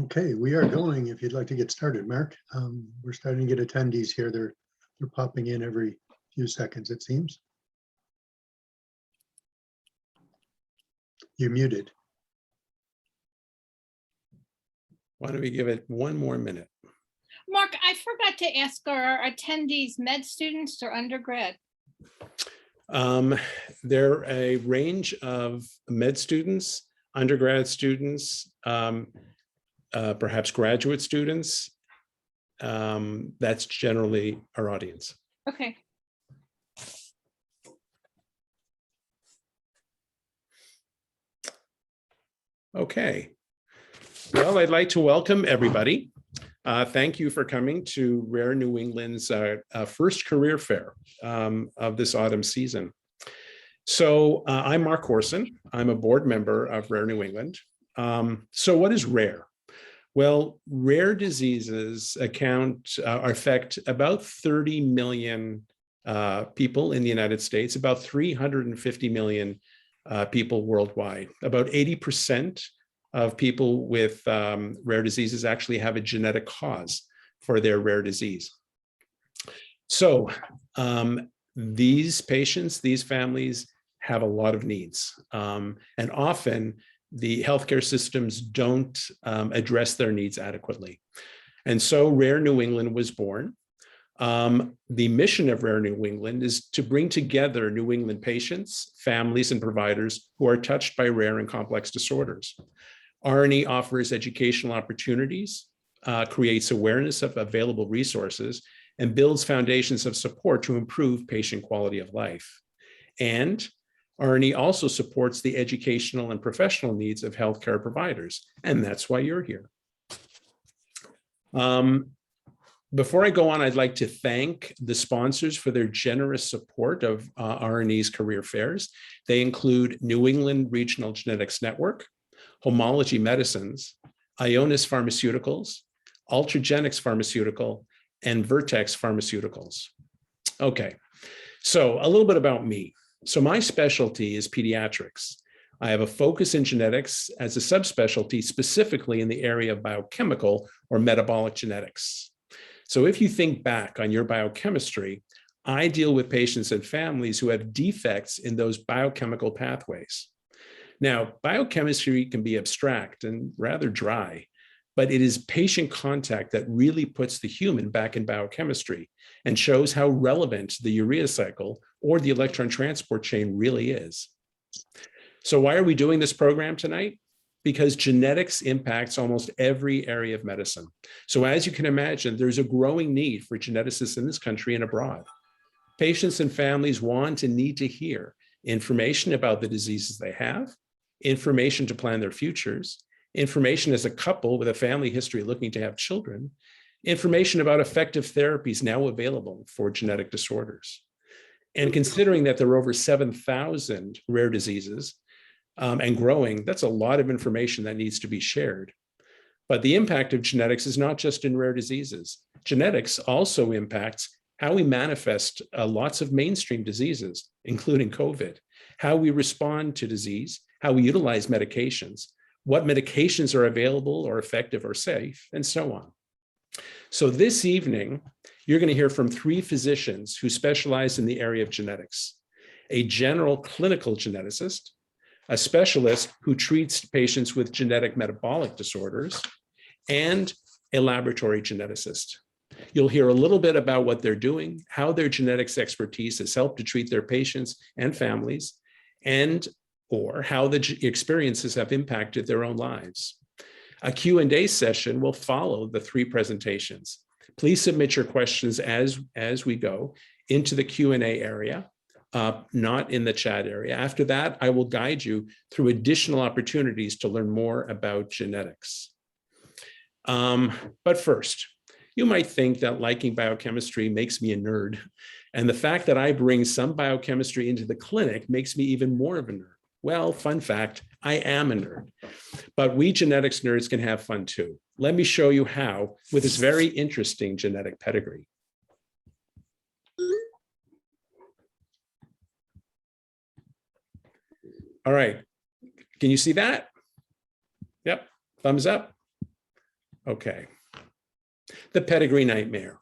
Okay, we are going. If you'd like to get started, Mark. We're starting to get attendees here. They're popping in every few seconds, it seems. You're muted. Why don't we give it one more minute? Mark, I forgot to ask, our attendees med students or undergrad? They're a range of med students, undergrad students, perhaps graduate students. That's generally our audience. Okay. Okay. Well, I'd like to welcome everybody. Thank you for coming to Rare New England's first career fair of this autumn season. So I'm Mark Horson. I'm a board member of Rare New England. So what is rare? Well, rare diseases affect about 30 million people in the United States, about 350 million people worldwide. About 80% of people with rare diseases actually have a genetic cause for their rare disease. So these patients, these families have a lot of needs. And often the healthcare systems don't address their needs adequately. And so Rare New England was born. The mission of Rare New England is to bring together New England patients, families, and providers who are touched by rare and complex disorders. RNE offers educational opportunities, creates awareness of available resources, and builds foundations of support to improve patient quality of life. And RNE also supports the educational and professional needs of healthcare providers, and that's why you're here. Before I go on, I'd like to thank the sponsors for their generous support of RNE's career fairs. They include New England Regional Genetics Network, Homology Medicines, Ionis Pharmaceuticals, Ultragenyx Pharmaceutical, and Vertex Pharmaceuticals. Okay, so a little bit about me. So my specialty is pediatrics. I have a focus in genetics as a subspecialty, specifically in the area of biochemical or metabolic genetics. So if you think back on your biochemistry, I deal with patients and families who have defects in those biochemical pathways. Now, biochemistry can be abstract and rather dry, but it is patient contact that really puts the human back in biochemistry and shows how relevant the urea cycle or the electron transport chain really is. So why are we doing this program tonight? Because genetics impacts almost every area of medicine. So as you can imagine, there's a growing need for geneticists in this country and abroad. Patients and families want and need to hear information about the diseases they have, information to plan their futures, information as a couple with a family history looking to have children, information about effective therapies now available for genetic disorders. And considering that there are over 7,000 rare diseases and growing, that's a lot of information that needs to be shared. But the impact of genetics is not just in rare diseases. Genetics also impacts how we manifest lots of mainstream diseases, including COVID, how we respond to disease, how we utilize medications, what medications are available or effective or safe, and so on. So this evening, you're going to hear from 3 physicians who specialize in the area of genetics: a general clinical geneticist, a specialist who treats patients with genetic metabolic disorders, and a laboratory geneticist. You'll hear a little bit about what they're doing, how their genetics expertise has helped to treat their patients and families, or how the experiences have impacted their own lives. A Q&A session will follow the 3 presentations. Please submit your questions as we go into the Q&A area, not in the chat area. After that, I will guide you through additional opportunities to learn more about genetics. But first, you might think that liking biochemistry makes me a nerd, and the fact that I bring some biochemistry into the clinic makes me even more of a nerd. Well, fun fact, I am a nerd, but we genetics nerds can have fun too. Let me show you how with this very interesting genetic pedigree. All right, can you see that? Yep, thumbs up. Okay. The Pedigree Nightmare.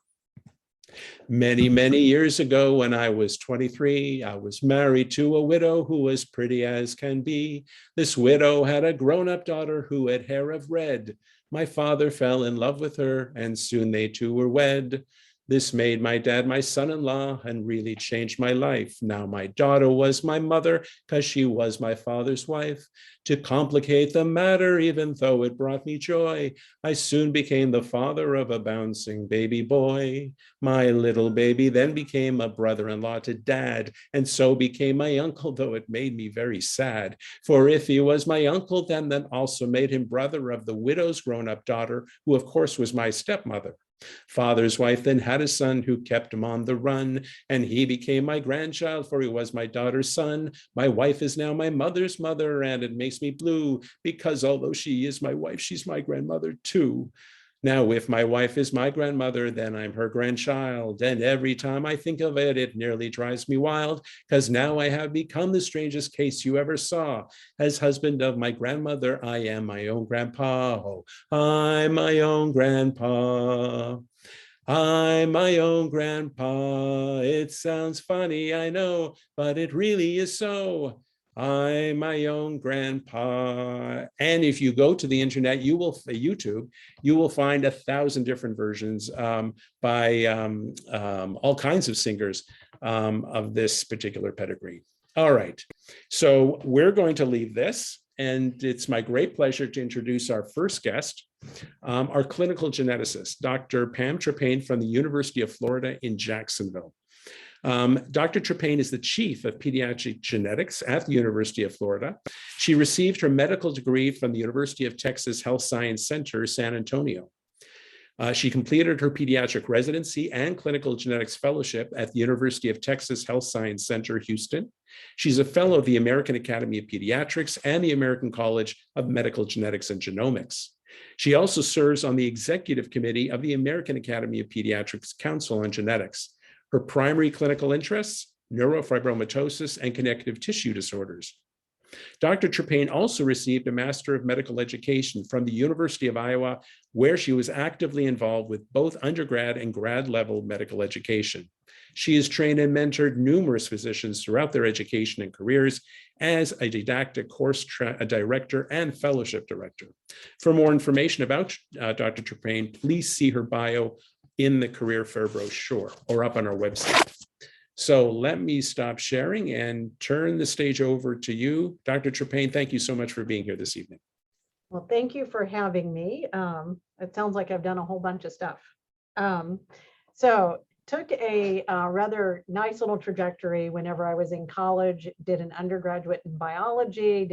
Many, many years ago, when I was 23, I was married to a widow who was pretty as can be. This widow had a grown-up daughter who had hair of red. My father fell in love with her, and soon they two were wed. This made my dad my son-in-law and really changed my life. Now my daughter was my mother because she was my father's wife. To complicate the matter, even though it brought me joy, I soon became the father of a bouncing baby boy. My little baby then became a brother-in-law to dad, and so became my uncle, though it made me very sad. For if he was my uncle, then that also made him brother of the widow's grown-up daughter, who of course was my stepmother. Father's wife then had a son who kept him on the run, and he became my grandchild, for he was my daughter's son. My wife is now my mother's mother, and it makes me blue, because although she is my wife, she's my grandmother too. Now, if my wife is my grandmother, then I'm her grandchild. And every time I think of it, it nearly drives me wild, because now I have become the strangest case you ever saw. As husband of my grandmother, I am my own grandpa. Oh, I'm my own grandpa. I'm my own grandpa. It sounds funny, I know, but it really is so. I'm my own grandpa. And if you go to the internet, YouTube, you will find 1,000 different versions by all kinds of singers of this particular pedigree. All right, so we're going to leave this, and it's my great pleasure to introduce our first guest, our clinical geneticist, Dr. Pam Trepane from the University of Florida in Jacksonville. Dr. Trepane is the chief of pediatric genetics at the University of Florida. She received her medical degree from the University of Texas Health Science Center, San Antonio. She completed her pediatric residency and clinical genetics fellowship at the University of Texas Health Science Center, Houston. She's a fellow of the American Academy of Pediatrics and the American College of Medical Genetics and Genomics. She also serves on the executive committee of the American Academy of Pediatrics Council on Genetics. Her primary clinical interests, neurofibromatosis and connective tissue disorders. Dr. Trepane also received a Master of Medical Education from the University of Iowa, where she was actively involved with both undergrad and grad level medical education. She has trained and mentored numerous physicians throughout their education and careers as a didactic course director and fellowship director. For more information about Dr. Trepane, please see her bio in the career fair brochure or up on our website. So let me stop sharing and turn the stage over to you. Dr. Trepane, thank you so much for being here this evening. Well, thank you for having me. It sounds like I've done a whole bunch of stuff. So took a rather nice little trajectory whenever I was in college, did an undergraduate in biology,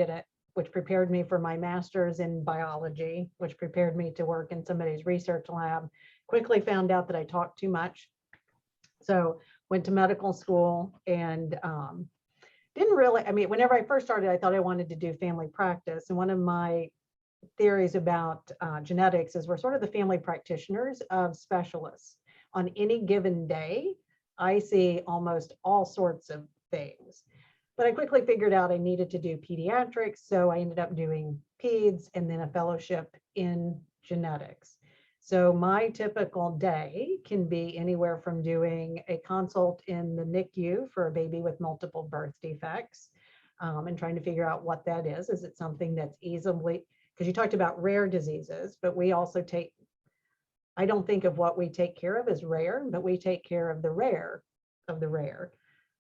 which prepared me for my master's in biology, which prepared me to work in somebody's research lab. Quickly found out that I talked too much. So went to medical school and didn't really, I mean, whenever I first started, I thought I wanted to do family practice. And one of my theories about genetics is we're sort of the family practitioners of specialists. On any given day, I see almost all sorts of things. But I quickly figured out I needed to do pediatrics. So I ended up doing peds and then a fellowship in genetics. So my typical day can be anywhere from doing a consult in the NICU for a baby with multiple birth defects and trying to figure out what that is. Is it something that's easily, because you talked about rare diseases, but we also take, I don't think of what we take care of as rare, but we take care of the rare of the rare.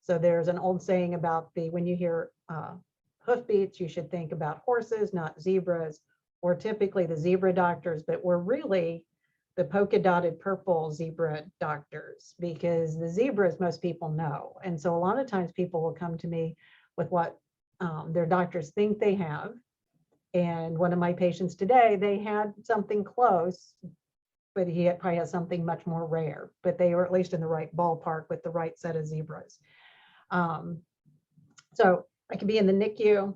So there's an old saying about when you hear hoofbeats, you should think about horses, not zebras, or typically the zebra doctors, but we're really the polka dotted purple zebra doctors, because the zebras most people know. And so a lot of times people will come to me with what their doctors think they have. And one of my patients today, they had something close, but he probably has something much more rare, but they were at least in the right ballpark with the right set of zebras. So I could be in the NICU,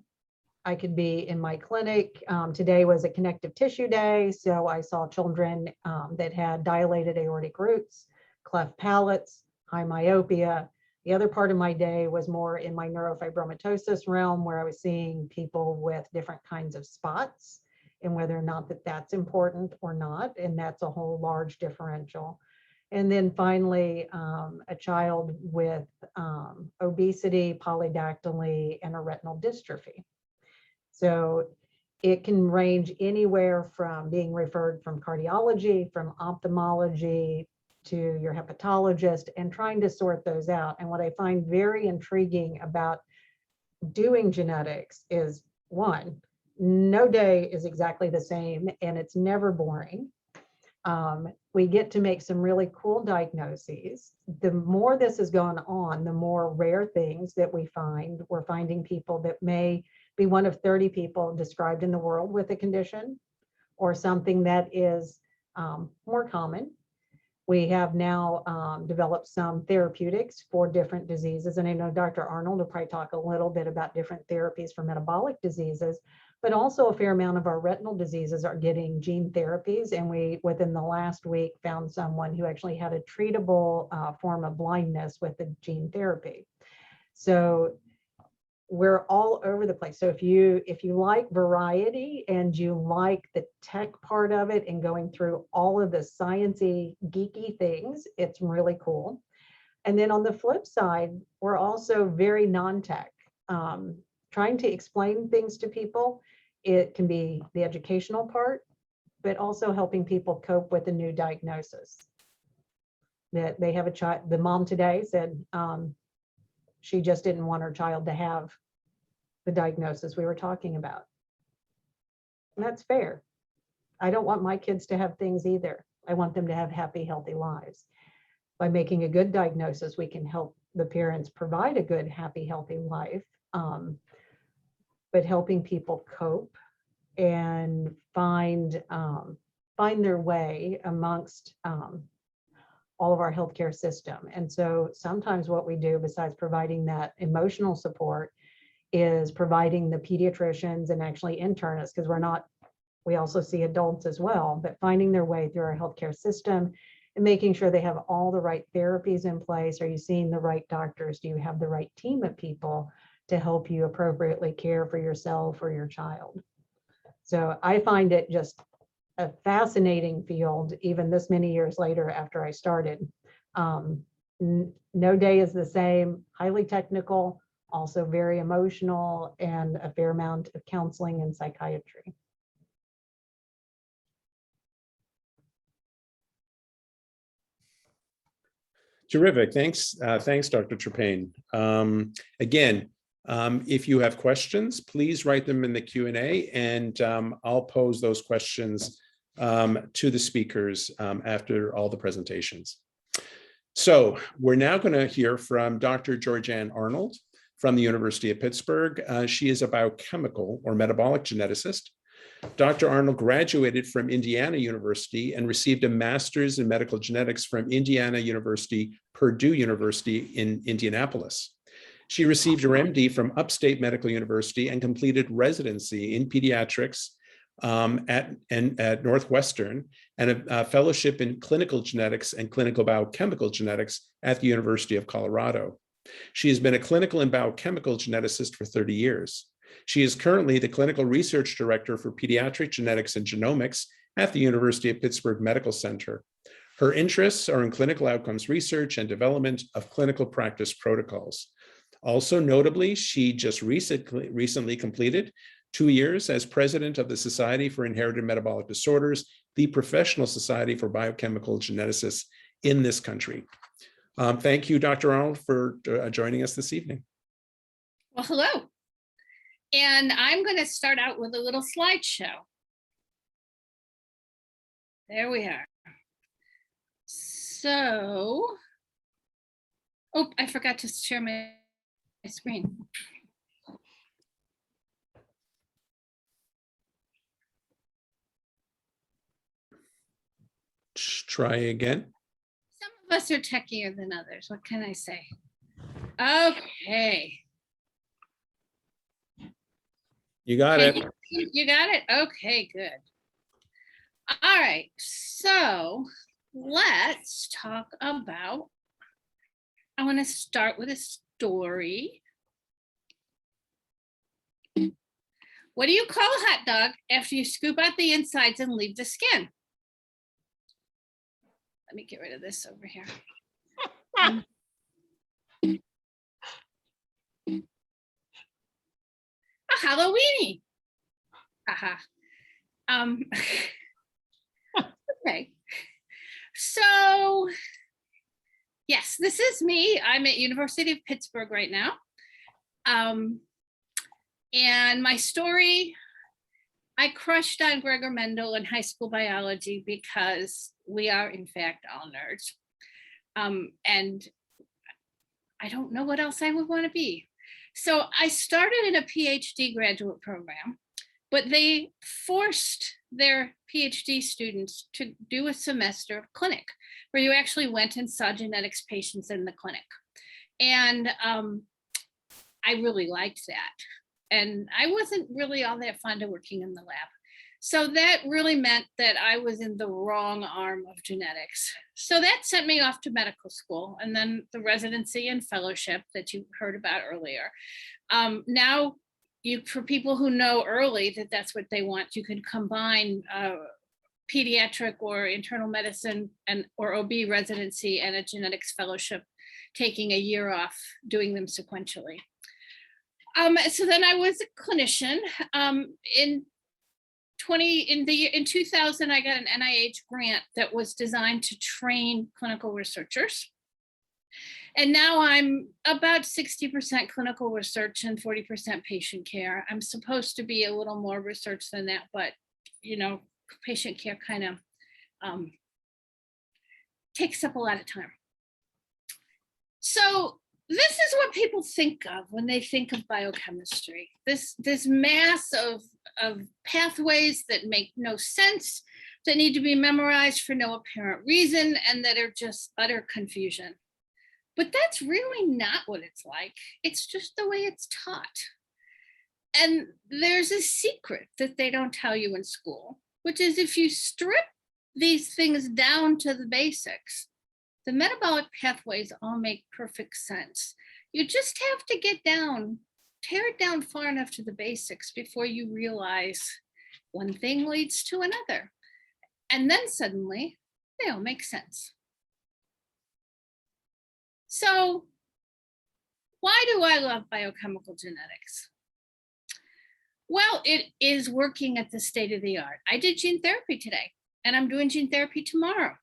I could be in my clinic. Today was a connective tissue day, so I saw children that had dilated aortic roots, cleft palates, high myopia. The other part of my day was more in my neurofibromatosis realm, where I was seeing people with different kinds of spots and whether or not that's important or not. And that's a whole large differential. And then finally, a child with obesity, polydactyly, and a retinal dystrophy. So it can range anywhere from being referred from cardiology, from ophthalmology, to your hepatologist, and trying to sort those out. And what I find very intriguing about doing genetics is, one, no day is exactly the same and it's never boring. We get to make some really cool diagnoses. The more this has gone on, the more rare things that we find. We're finding people that may be one of 30 people described in the world with a condition, or something that is more common. We have now developed some therapeutics for different diseases. And I know Dr. Arnold will probably talk a little bit about different therapies for metabolic diseases, but also a fair amount of our retinal diseases are getting gene therapies. And we, within the last week, found someone who actually had a treatable form of blindness with the gene therapy. So we're all over the place. So if you like variety and you like the tech part of it and going through all of the sciencey, geeky things, it's really cool. And then on the flip side, we're also very non-tech, trying to explain things to people. It can be the educational part, but also helping people cope with a new diagnosis. That they have a child, the mom today said she just didn't want her child to have the diagnosis we were talking about. And that's fair. I don't want my kids to have things either. I want them to have happy, healthy lives. By making a good diagnosis, we can help the parents provide a good, happy, healthy life. But helping people cope and find their way amongst all of our healthcare system. And so sometimes what we do, besides providing that emotional support, is providing the pediatricians and actually internists, because we also see adults as well, but finding their way through our healthcare system and making sure they have all the right therapies in place. Are you seeing the right doctors? Do you have the right team of people to help you appropriately care for yourself or your child? So I find it just a fascinating field, even this many years later after I started. No day is the same, highly technical, also very emotional, and a fair amount of counseling and psychiatry. Terrific. Thanks. Thanks, Dr. Trepain. Again, if you have questions, please write them in the Q&A, and I'll pose those questions to the speakers after all the presentations. So we're now going to hear from Dr. Georgianne Arnold from the University of Pittsburgh. She is a biochemical or metabolic geneticist. Dr. Arnold graduated from Indiana University and received a master's in medical genetics from Indiana University, Purdue University in Indianapolis. She received her MD from Upstate Medical University and completed residency in pediatrics at Northwestern, and a fellowship in clinical genetics and clinical biochemical genetics at the University of Colorado. She has been a clinical and biochemical geneticist for 30 years. She is currently the clinical research director for pediatric genetics and genomics at the University of Pittsburgh Medical Center. Her interests are in clinical outcomes research and development of clinical practice protocols. Also notably, she just recently completed 2 years as president of the Society for Inherited Metabolic Disorders, the professional society for biochemical geneticists in this country. Thank you, Dr. Arnold, for joining us this evening. Well, hello. And I'm going to start out with a little slideshow. There we are. So, oh, I forgot to share my screen. Try again. Some of us are techier than others. What can I say? Okay. You got it. You got it? Okay, good. All right, so let's talk about, I want to start with a story. What do you call a hot dog after you scoop out the insides and leave the skin? Let me get rid of this over here. A Halloweenie. Haha. Okay. So, yes, this is me. I'm at University of Pittsburgh right now. And my story, I crushed on Gregor Mendel in high school biology because we are, in fact, all nerds. And I don't know what else I would want to be. So I started in a PhD graduate program, but they forced their PhD students to do a semester of clinic where you actually went and saw genetics patients in the clinic. And I really liked that. And I wasn't really all that fond of working in the lab. So that really meant that I was in the wrong arm of genetics. So that sent me off to medical school and then the residency and fellowship that you heard about earlier. Now, for people who know early that that's what they want, you can combine pediatric or internal medicine or OB residency and a genetics fellowship, taking a year off, doing them sequentially. So then I was a clinician. In 2000, I got an NIH grant that was designed to train clinical researchers. And now I'm about 60% clinical research and 40% patient care. I'm supposed to be a little more research than that, but you know, patient care kind of takes up a lot of time. So this is what people think of when they think of biochemistry. This mass of pathways that make no sense, that need to be memorized for no apparent reason, and that are just utter confusion. But that's really not what it's like. It's just the way it's taught. And there's a secret that they don't tell you in school, which is if you strip these things down to the basics, the metabolic pathways all make perfect sense. You just have to tear it down far enough to the basics before you realize one thing leads to another. And then suddenly they all make sense. So why do I love biochemical genetics? Well, it is working at the state of the art. I did gene therapy today, and I'm doing gene therapy tomorrow.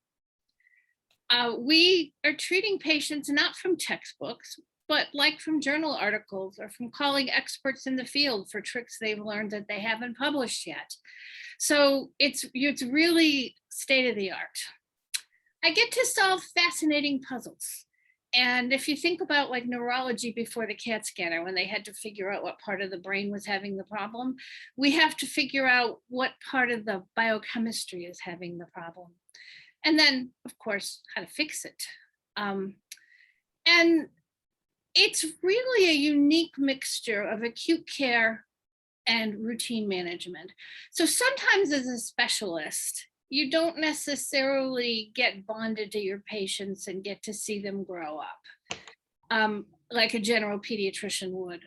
We are treating patients not from textbooks, but like from journal articles or from calling experts in the field for tricks they've learned that they haven't published yet. So it's really state of the art. I get to solve fascinating puzzles. And if you think about like neurology before the CAT scanner, when they had to figure out what part of the brain was having the problem, we have to figure out what part of the biochemistry is having the problem. And then, of course, how to fix it. And it's really a unique mixture of acute care and routine management. So sometimes as a specialist, you don't necessarily get bonded to your patients and get to see them grow up like a general pediatrician would.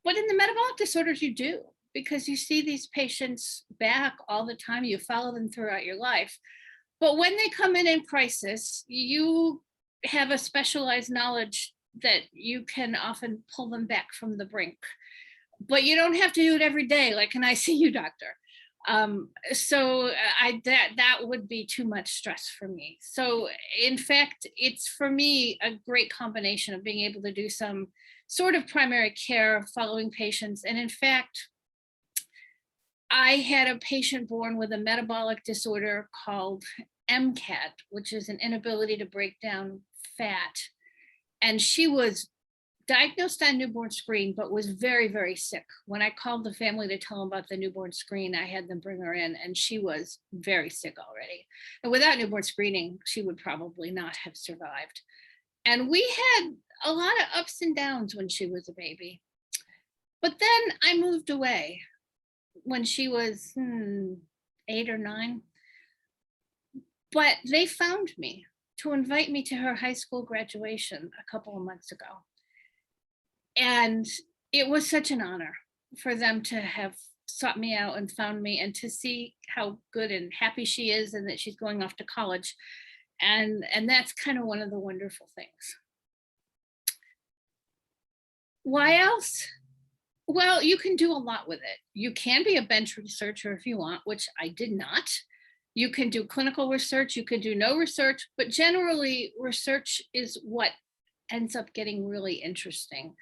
But in the metabolic disorders, you do, because you see these patients back all the time. You follow them throughout your life. But when they come in crisis, you have a specialized knowledge that you can often pull them back from the brink. But you don't have to do it every day like an ICU doctor. So that would be too much stress for me. So in fact, it's for me a great combination of being able to do some sort of primary care following patients. And in fact, I had a patient born with a metabolic disorder called MCAD, which is an inability to break down fat. And she was diagnosed on newborn screen, but was very, very sick. When I called the family to tell them about the newborn screen, I had them bring her in, and she was very sick already. And without newborn screening, she would probably not have survived. And we had a lot of ups and downs when she was a baby. But then I moved away when she was 8 or 9. But they found me to invite me to her high school graduation a couple of months ago. And it was such an honor for them to have sought me out and found me, and to see how good and happy she is and that she's going off to college. And that's kind of one of the wonderful things. Why else? Well, you can do a lot with it. You can be a bench researcher if you want, which I did not. You can do clinical research, you can do no research, but generally research is what ends up getting really interesting.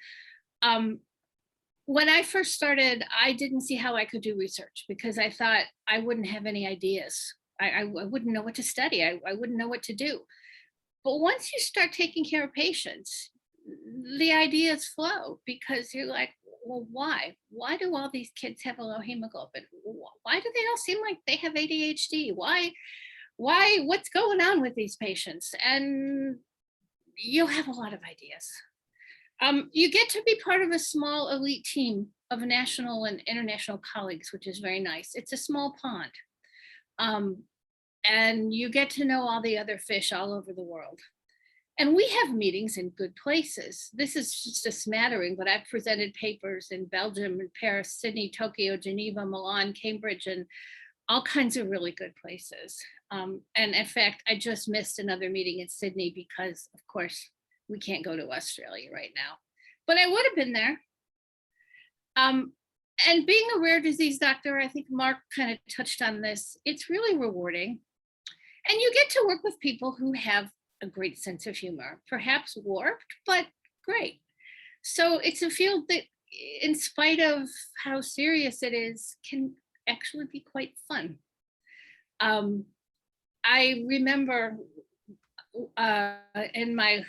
When I first started, I didn't see how I could do research because I thought I wouldn't have any ideas. I wouldn't know what to study. I wouldn't know what to do. But once you start taking care of patients, the ideas flow because you're like, well, why? Why do all these kids have a low hemoglobin? Why do they all seem like they have ADHD? Why, what's going on with these patients? And you'll have a lot of ideas. You get to be part of a small elite team of national and international colleagues, which is very nice. It's a small pond. And you get to know all the other fish all over the world. And we have meetings in good places. This is just a smattering, but I've presented papers in Belgium and Paris, Sydney, Tokyo, Geneva, Milan, Cambridge, and all kinds of really good places. And in fact, I just missed another meeting in Sydney because, of course, we can't go to Australia right now. But I would have been there. And being a rare disease doctor, I think Mark kind of touched on this, it's really rewarding. And you get to work with people who have a great sense of humor, perhaps warped, but great. So it's a field that, in spite of how serious it is, can actually be quite fun. I remember in my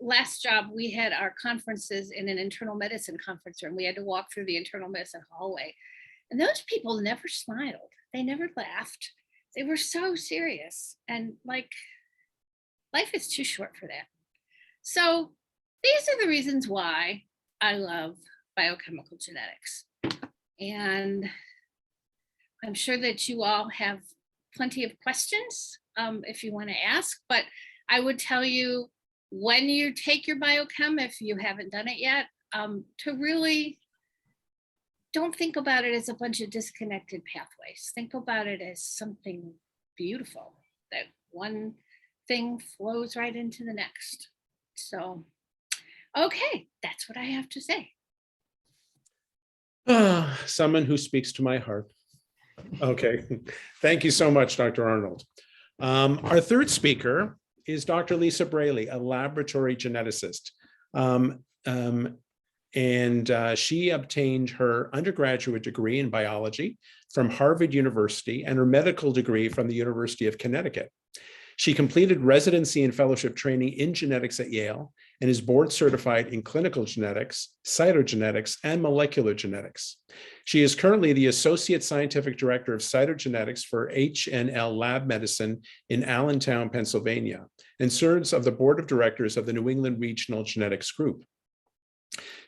last job, we had our conferences in an internal medicine conference room. We had to walk through the internal medicine hallway. And those people never smiled. They never laughed. They were so serious. And like, life is too short for that. So these are the reasons why I love biochemical genetics. And I'm sure that you all have plenty of questions if you want to ask, but I would tell you when you take your biochem, if you haven't done it yet, to really don't think about it as a bunch of disconnected pathways. Think about it as something beautiful, that one thing flows right into the next. So, okay, that's what I have to say. Someone who speaks to my heart. Okay, thank you so much, Dr. Arnold. Our third speaker is Dr. Lisa Braley, a laboratory geneticist. She obtained her undergraduate degree in biology from Harvard University and her medical degree from the University of Connecticut. She completed residency and fellowship training in genetics at Yale and is board certified in clinical genetics, cytogenetics, and molecular genetics. She is currently the Associate Scientific Director of Cytogenetics for HNL Lab Medicine in Allentown, Pennsylvania, and serves on the board of directors of the New England Regional Genetics Group.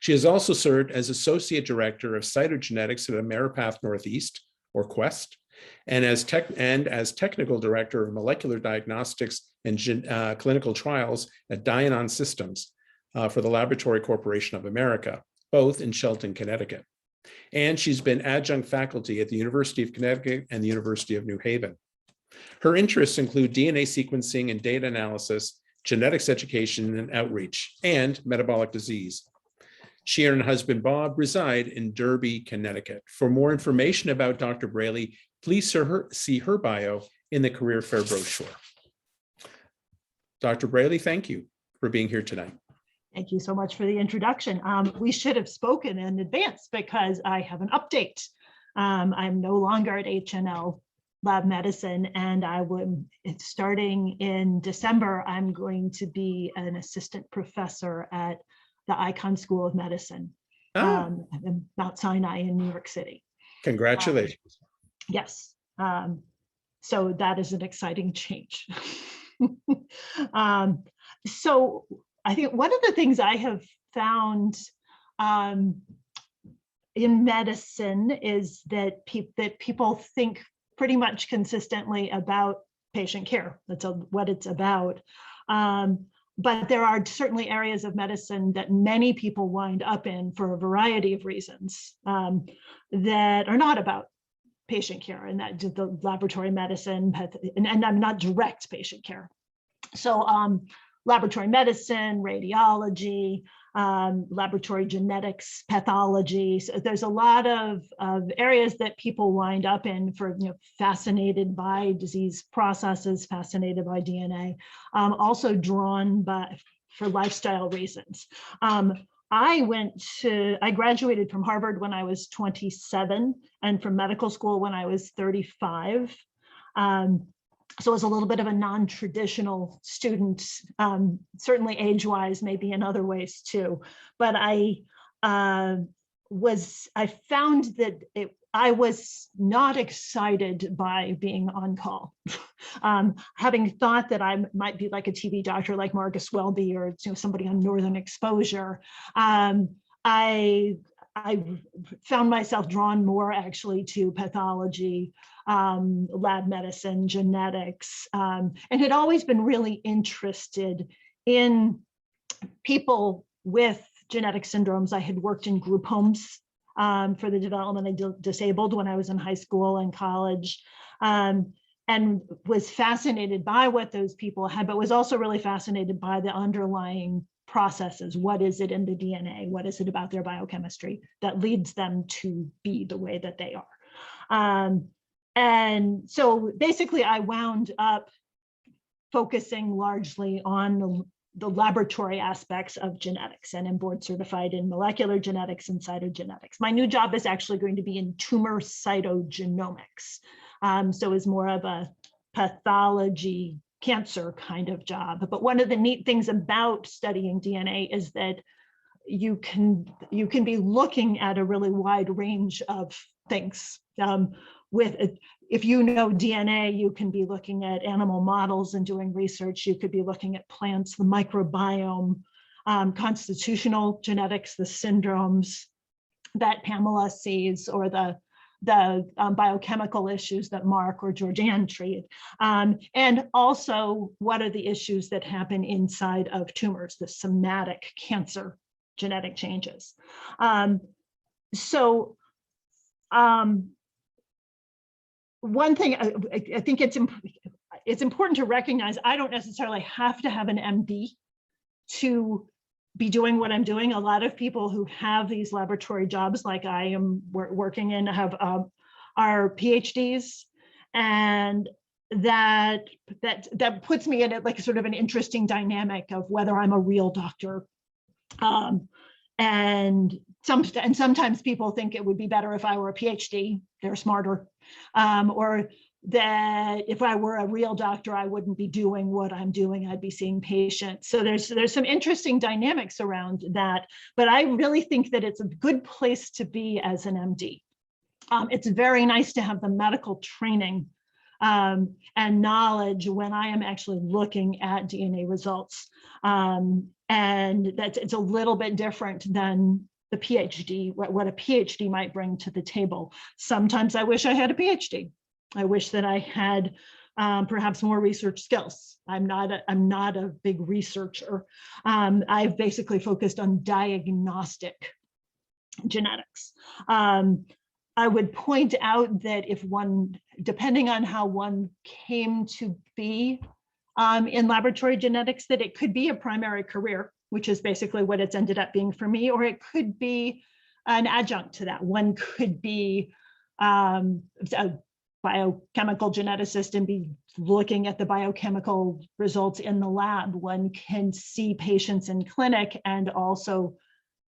She has also served as Associate Director of Cytogenetics at Ameripath Northeast, or Quest, and as Technical Director of Molecular Diagnostics and Clinical Trials at Dianon Systems for the Laboratory Corporation of America, both in Shelton, Connecticut. And she's been adjunct faculty at the University of Connecticut and the University of New Haven. Her interests include DNA sequencing and data analysis, genetics education and outreach, and metabolic disease. She and her husband, Bob, reside in Derby, Connecticut. For more information about Dr. Braley, please see her bio in the career fair brochure. Dr. Braley, thank you for being here tonight. Thank you so much for the introduction. We should have spoken in advance because I have an update. I'm no longer at HNL Lab Medicine, and starting in December, I'm going to be an assistant professor at the Icahn School of Medicine at Mount Sinai in New York City. Congratulations. Yes. So that is an exciting change. So I think one of the things I have found in medicine is that people think pretty much consistently about patient care. That's what it's about. But there are certainly areas of medicine that many people wind up in for a variety of reasons that are not about patient care, and that the laboratory medicine, and I'm not direct patient care. So laboratory medicine, radiology, laboratory genetics, pathology. So there's a lot of areas that people wind up in for, fascinated by disease processes, fascinated by DNA, also drawn for lifestyle reasons. I graduated from Harvard when I was 27 and from medical school when I was 35. So it was a little bit of a non-traditional student, certainly age-wise, maybe in other ways too. But I found that I was not excited by being on call. Having thought that I might be like a TV doctor like Marcus Welby or somebody on Northern Exposure, I found myself drawn more actually to pathology, lab medicine, genetics, and had always been really interested in people with genetic syndromes. I had worked in group homes for the development of disabled when I was in high school and college, and was fascinated by what those people had, but was also really fascinated by the underlying processes. What is it in the DNA? What is it about their biochemistry that leads them to be the way that they are? And so basically I wound up focusing largely on the laboratory aspects of genetics, and am board certified in molecular genetics and cytogenetics. My new job is actually going to be in tumor cytogenomics. So it's more of a pathology cancer kind of job. But one of the neat things about studying DNA is that you can be looking at a really wide range of things. If you know DNA, you can be looking at animal models and doing research. You could be looking at plants, the microbiome, constitutional genetics, the syndromes that Pamela sees, or the biochemical issues that Mark or Georgianne treat. And also, what are the issues that happen inside of tumors, the somatic cancer genetic changes. One thing I think it's important to recognize, I don't necessarily have to have an MD to be doing what I'm doing. A lot of people who have these laboratory jobs, like I am working in, have are PhDs, and that puts me in like sort of an interesting dynamic of whether I'm a real doctor. And sometimes people think it would be better if I were a PhD, they're smarter, or that if I were a real doctor, I wouldn't be doing what I'm doing, I'd be seeing patients. So there's some interesting dynamics around that, but I really think that it's a good place to be as an MD. It's very nice to have the medical training and knowledge when I am actually looking at DNA results. And that it's a little bit different than the PhD, what a PhD might bring to the table. Sometimes I wish I had a PhD. I wish that I had perhaps more research skills. I'm not a big researcher. I've basically focused on diagnostic genetics. I would point out that if one, depending on how one came to be in laboratory genetics, that it could be a primary career, which is basically what it's ended up being for me, or it could be an adjunct to that. One could be a biochemical geneticist and be looking at the biochemical results in the lab. One can see patients in clinic and also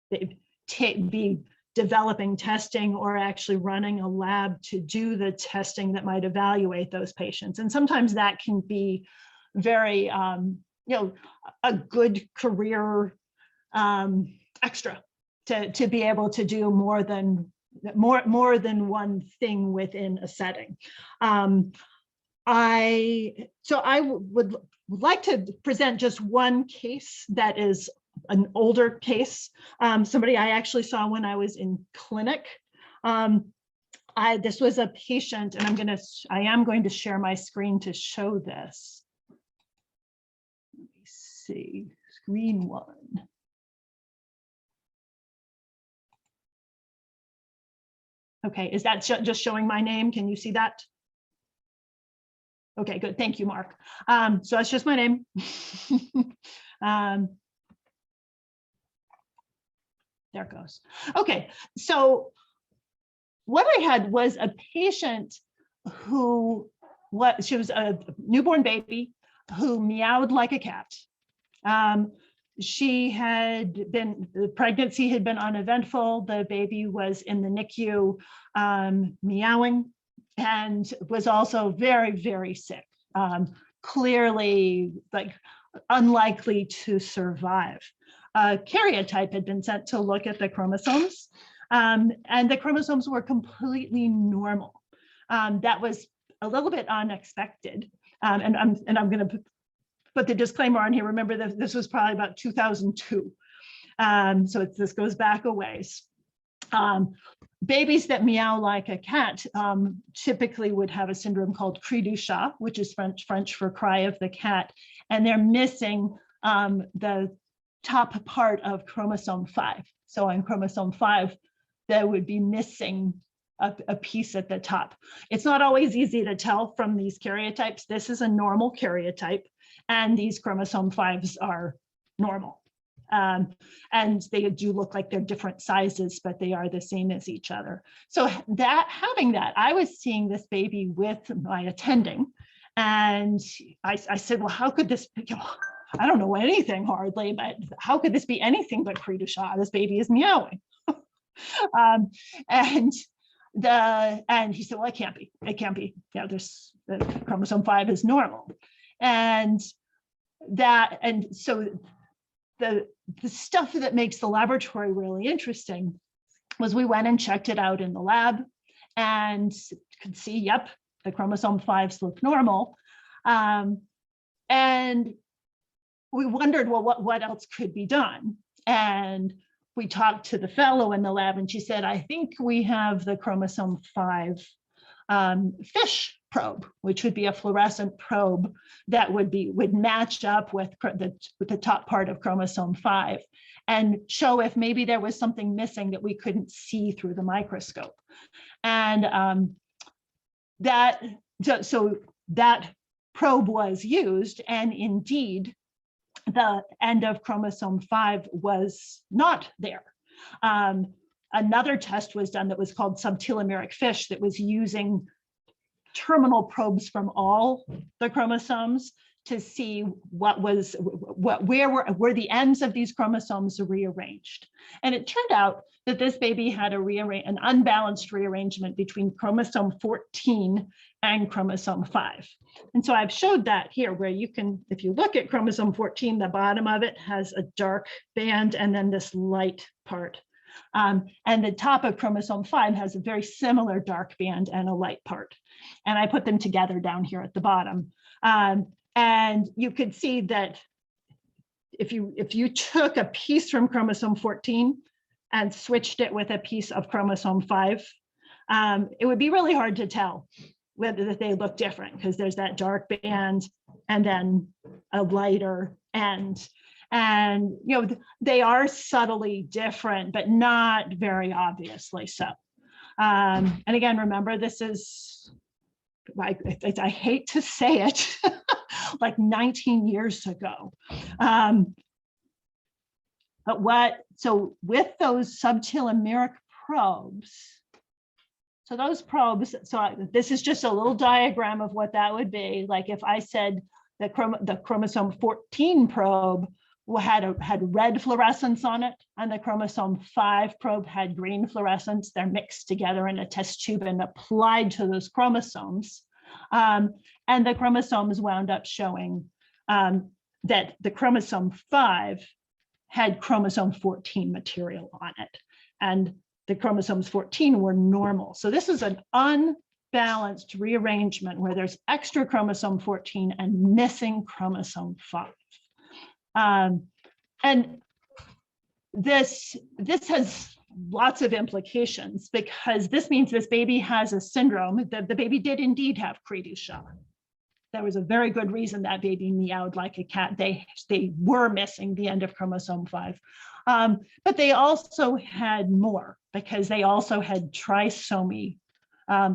be developing testing or actually running a lab to do the testing that might evaluate those patients. And sometimes that can be very, a good career extra to be able to do more than one thing within a setting. I would like to present just one case that is an older case, somebody I actually saw when I was in clinic. This was a patient, and I am going to share my screen to show this. Let me see, screen one. Okay, is that just showing my name? Can you see that? Okay, good. Thank you, Mark. So that's just my name. There it goes. Okay, so what I had was a patient who, she was a newborn baby who meowed like a cat. She had been, the pregnancy had been uneventful. The baby was in the NICU meowing and was also very, very sick. Clearly like unlikely to survive. Karyotype had been sent to look at the chromosomes, and the chromosomes were completely normal. That was a little bit unexpected. And I'm going to put the disclaimer on here. Remember that this was probably about 2002. So this goes back a ways. Babies that meow like a cat typically would have a syndrome called cri du chat, which is French for cry of the cat. And they're missing the top part of chromosome 5. So on chromosome 5, they would be missing a piece at the top. It's not always easy to tell from these karyotypes. This is a normal karyotype, and these chromosome 5s are normal. And they do look like they're different sizes, but they are the same as each other. So having that, I was seeing this baby with my attending, and I said, well, how could this, I don't know anything hardly, but how could this be anything but cri du chat? This baby is meowing. And he said, well, it can't be. Yeah, there's the chromosome 5 is normal. And so the stuff that makes the laboratory really interesting was we went and checked it out in the lab and could see, yep, the chromosome 5s look normal. And we wondered, well, what else could be done? And we talked to the fellow in the lab, and she said, I think we have the chromosome 5 FISH probe, which would be a fluorescent probe that would match up with the top part of chromosome 5 and show if maybe there was something missing that we couldn't see through the microscope. And so that probe was used, and indeed, the end of chromosome 5 was not there. Another test was done that was called subtelomeric FISH that was using terminal probes from all the chromosomes to see where were the ends of these chromosomes rearranged. And it turned out that this baby had an unbalanced rearrangement between chromosome 14 and chromosome 5. And so I've showed that here where you can, if you look at chromosome 14, the bottom of it has a dark band and then this light part. And the top of chromosome 5 has a very similar dark band and a light part. And I put them together down here at the bottom. And you could see that if you took a piece from chromosome 14 and switched it with a piece of chromosome 5, it would be really hard to tell whether they look different, because there's that dark band and then a lighter end. And they are subtly different, but not very obviously so. And again, remember, this is, I hate to say it, like 19 years ago. So with those subtelomeric probes, so those probes, this is just a little diagram of what that would be. Like if I said the chromosome 14 probe had red fluorescence on it, and the chromosome 5 probe had green fluorescence. They're mixed together in a test tube and applied to those chromosomes. And the chromosomes wound up showing that the chromosome 5 had chromosome 14 material on it, and the chromosomes 14 were normal. So this is an unbalanced rearrangement where there's extra chromosome 14 and missing chromosome 5. And this has lots of implications, because this means this baby has a syndrome. The baby did indeed have cri du chat. there was a very good reason that baby meowed like a cat. They were missing the end of chromosome 5. But they also had more because they also had trisomy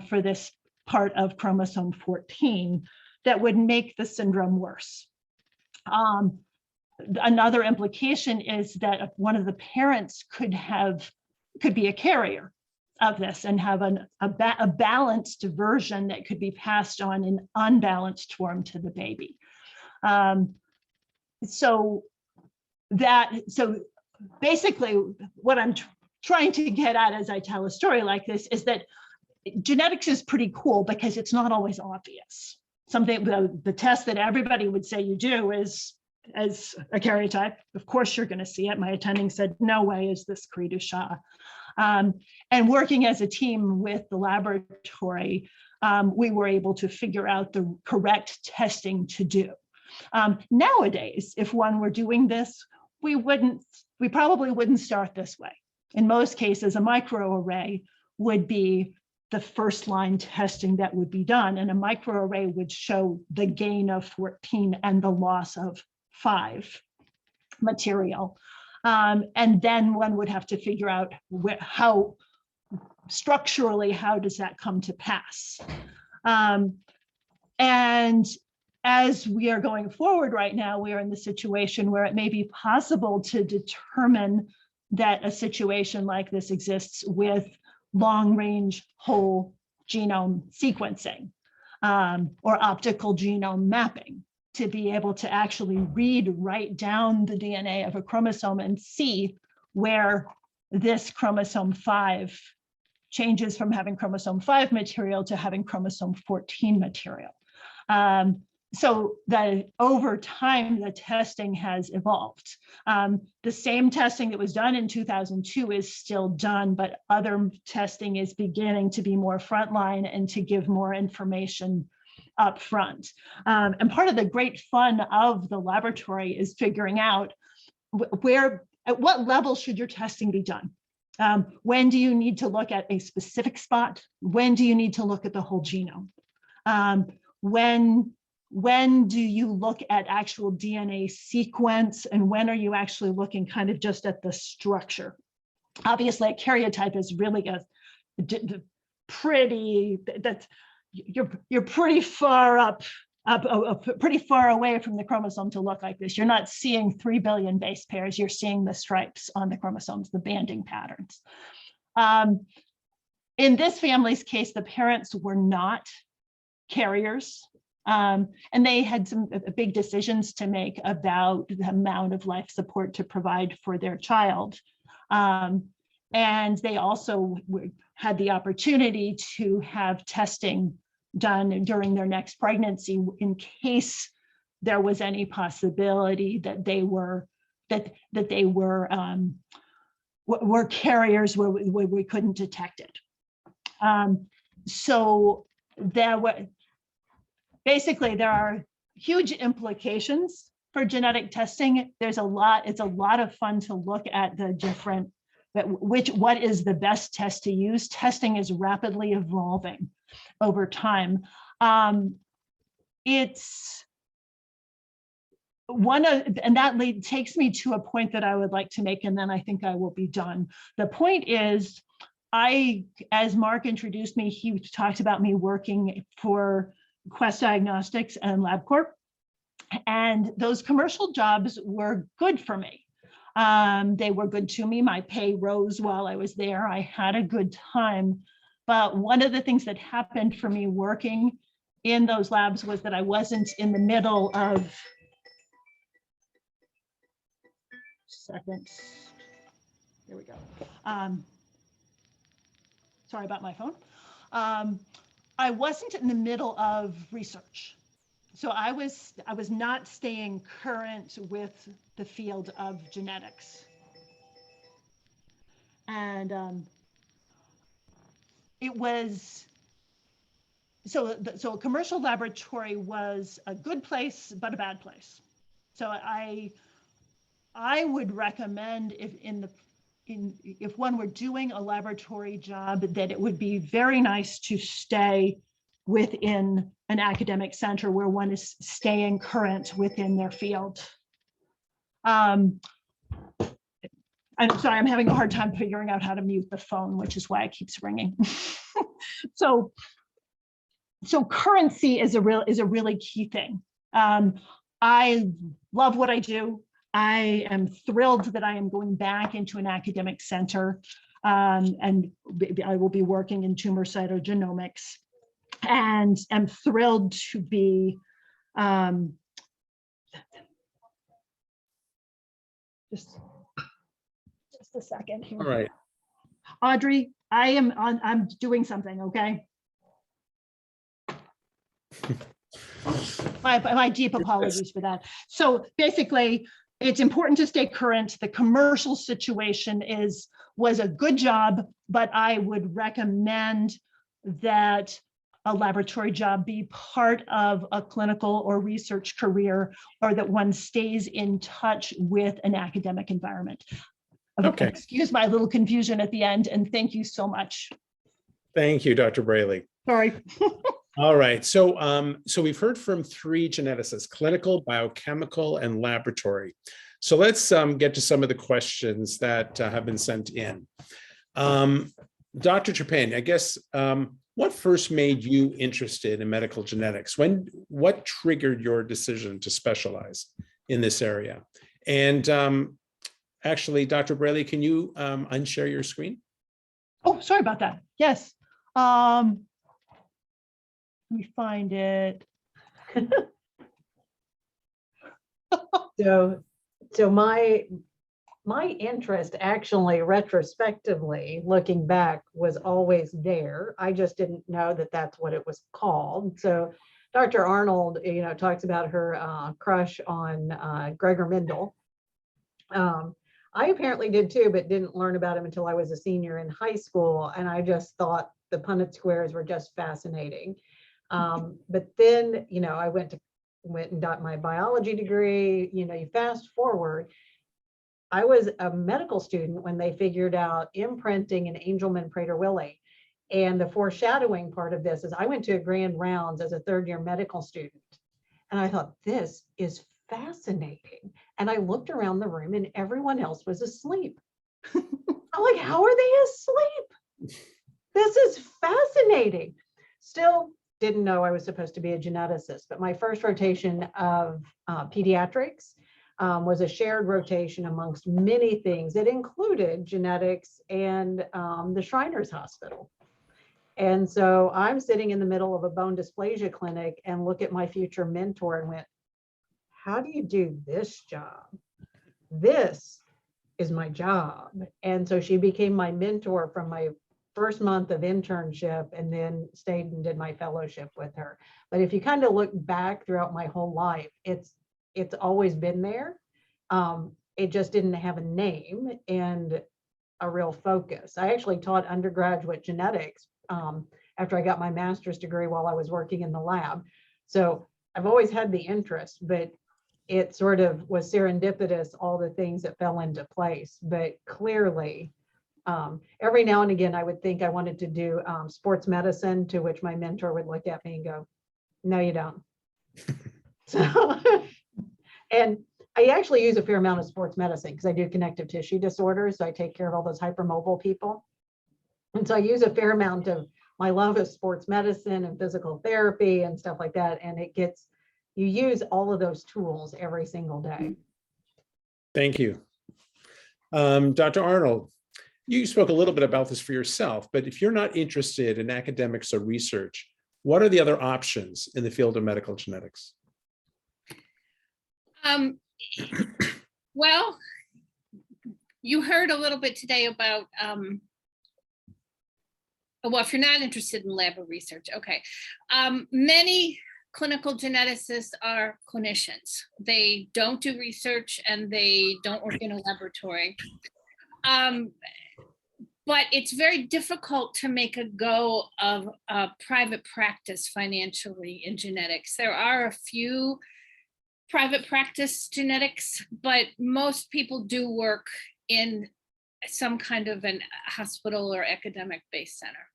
for this part of chromosome 14 that would make the syndrome worse. Another implication is that one of the parents could be a carrier of this and have a balanced version that could be passed on in unbalanced form to the baby. So basically what I'm trying to get at as I tell a story like this is that genetics is pretty cool because it's not always obvious. Something, the test that everybody would say you do is as a karyotype. Of course you're going to see it. My attending said, no way is this Cri du Chat. And working as a team with the laboratory, we were able to figure out the correct testing to do. Nowadays, if one were doing this, we probably wouldn't start this way. In most cases, a microarray would be the first line testing that would be done, and a microarray would show the gain of 14 and the loss of 5 material. And then one would have to figure out how structurally, how does that come to pass? And as we are going forward right now, we are in the situation where it may be possible to determine that a situation like this exists with long-range whole genome sequencing or optical genome mapping, to be able to actually write down the DNA of a chromosome and see where this chromosome 5 changes from having chromosome 5 material to having chromosome 14 material. So that over time, the testing has evolved. The same testing that was done in 2002 is still done, but other testing is beginning to be more frontline and to give more information up front. And part of the great fun of the laboratory is figuring out at what level should your testing be done? When do you need to look at a specific spot? When do you need to look at the whole genome? When do you look at actual DNA sequence, and when are you actually looking kind of just at the structure? Obviously, a karyotype is really you're pretty far pretty far away from the chromosome to look like this. You're not seeing 3 billion base pairs. You're seeing the stripes on the chromosomes, the banding patterns. In this family's case, the parents were not carriers. And they had some big decisions to make about the amount of life support to provide for their child. And they also had the opportunity to have testing done during their next pregnancy in case there was any possibility that they were carriers where we couldn't detect it. So there are huge implications for genetic testing. It's a lot of fun to look at the different, what is the best test to use. Testing is rapidly evolving over time. It's and that takes me to a point that I would like to make, and then I think I will be done. The point is, as Mark introduced me, he talked about me working for Quest Diagnostics and LabCorp, and those commercial jobs were good for me. They were good to me. My pay rose while I was there. I had a good time. But one of the things that happened for me working in those labs was that I wasn't in the middle of, here we go. Sorry about my phone. I wasn't in the middle of research. So I was not staying current with the field of genetics. And it was, so a commercial laboratory was a good place, but a bad place. So I would recommend if one were doing a laboratory job, that it would be very nice to stay within an academic center where one is staying current within their field. I'm sorry, I'm having a hard time figuring out how to mute the phone, which is why it keeps ringing. So currency is a really key thing. I love what I do. I am thrilled that I am going back into an academic center, and I will be working in tumor cytogenomics, and am thrilled to be just a second here. All right. Audrey, I'm doing something, okay? My deep apologies for that. So basically, it's important to stay current. The commercial situation was a good job, but I would recommend that a laboratory job be part of a clinical or research career, or that one stays in touch with an academic environment. Okay. Excuse my little confusion at the end, and thank you so much. Thank you, Dr. Braley. Sorry. All right, so we've heard from 3 geneticists: clinical, biochemical, and laboratory. So let's get to some of the questions that have been sent in. Dr. Turpin, I guess, what first made you interested in medical genetics? What triggered your decision to specialize in this area? And actually, Dr. Braley, can you unshare your screen? Oh, sorry about that. Yes. Let me find it. So my interest, actually retrospectively looking back, was always there. I just didn't know that that's what it was called. So Dr. Arnold, talks about her crush on Gregor Mendel. I apparently did too, but didn't learn about him until I was a senior in high school, and I just thought the Punnett squares were just fascinating. But then, I went and got my biology degree. You fast forward, I was a medical student when they figured out imprinting and Angelman Prader-Willi. And the foreshadowing part of this is I went to a grand rounds as a third-year medical student, and I thought, this is fascinating. And I looked around the room and everyone else was asleep. I'm like, how are they asleep? This is fascinating. Still didn't know I was supposed to be a geneticist, but my first rotation of pediatrics was a shared rotation amongst many things. It included genetics and the Shriners Hospital. And so I'm sitting in the middle of a bone dysplasia clinic and look at my future mentor and went, how do you do this job? This is my job. And so she became my mentor from my first month of internship, and then stayed and did my fellowship with her. But if you kind of look back throughout my whole life, it's always been there. It just didn't have a name and a real focus. I actually taught undergraduate genetics after I got my master's degree while I was working in the lab. So I've always had the interest, but it sort of was serendipitous, all the things that fell into place. But clearly, every now and again, I would think I wanted to do sports medicine, to which my mentor would look at me and go, no, you don't. So, and I actually use a fair amount of sports medicine because I do connective tissue disorders. So I take care of all those hypermobile people. And so I use a fair amount of my love of sports medicine and physical therapy and stuff like that. And you use all of those tools every single day. Thank you. Dr. Arnold, you spoke a little bit about this for yourself, but if you're not interested in academics or research, what are the other options in the field of medical genetics? Well, you heard a little bit today about, well, if you're not interested in lab or research, okay. Many clinical geneticists are clinicians. They don't do research and they don't work in a laboratory. But it's very difficult to make a go of private practice financially in genetics. There are a few private practice genetics, but most people do work in some kind of an hospital or academic-based center.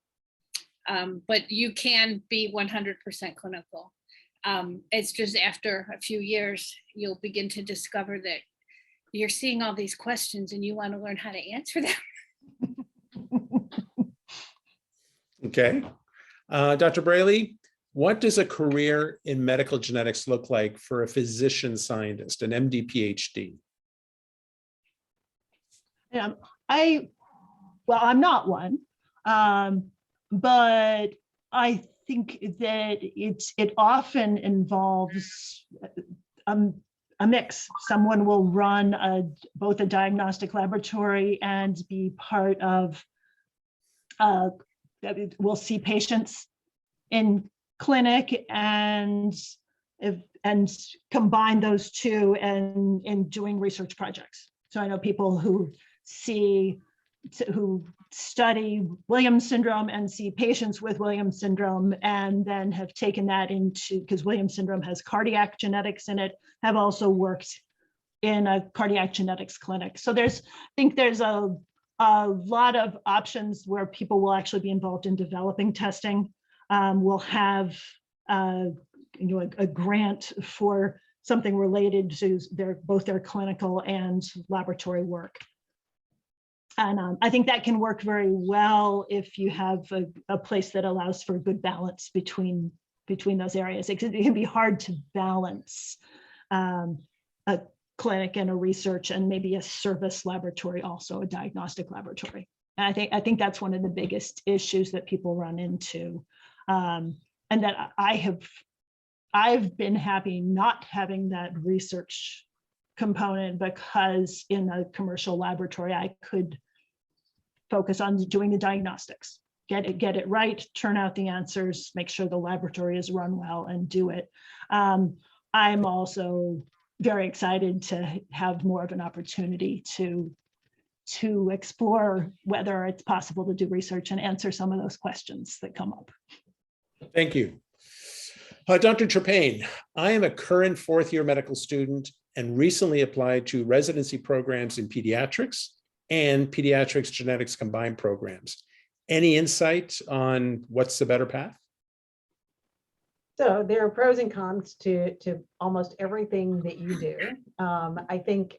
But you can be 100% clinical. It's just after a few years, you'll begin to discover that you're seeing all these questions and you want to learn how to answer them. Okay. Dr. Braley, what does a career in medical genetics look like for a physician scientist, an MD, PhD? Well, I'm not one, but I think that it often involves a mix. Someone will run both a diagnostic laboratory and be part of, we'll see patients in clinic and combine those two in doing research projects. So I know people who study Williams syndrome and see patients with Williams syndrome, and then have taken that into, because Williams syndrome has cardiac genetics in it, have also worked in a cardiac genetics clinic. So I think there's a lot of options where people will actually be involved in developing testing. We'll have a grant for something related to both their clinical and laboratory work. And I think that can work very well if you have a place that allows for good balance between those areas. It can be hard to balance a clinic and a research and maybe a service laboratory, also a diagnostic laboratory. And I think that's one of the biggest issues that people run into, and that I've been happy not having that research component, because in a commercial laboratory, I could focus on doing the diagnostics, get it right, turn out the answers, make sure the laboratory is run well, and do it. I'm also very excited to have more of an opportunity to explore whether it's possible to do research and answer some of those questions that come up. Thank you. Dr. Trepayne, I am a current fourth-year medical student and recently applied to residency programs in pediatrics and pediatrics genetics combined programs. Any insight on what's the better path? So there are pros and cons to almost everything that you do. I think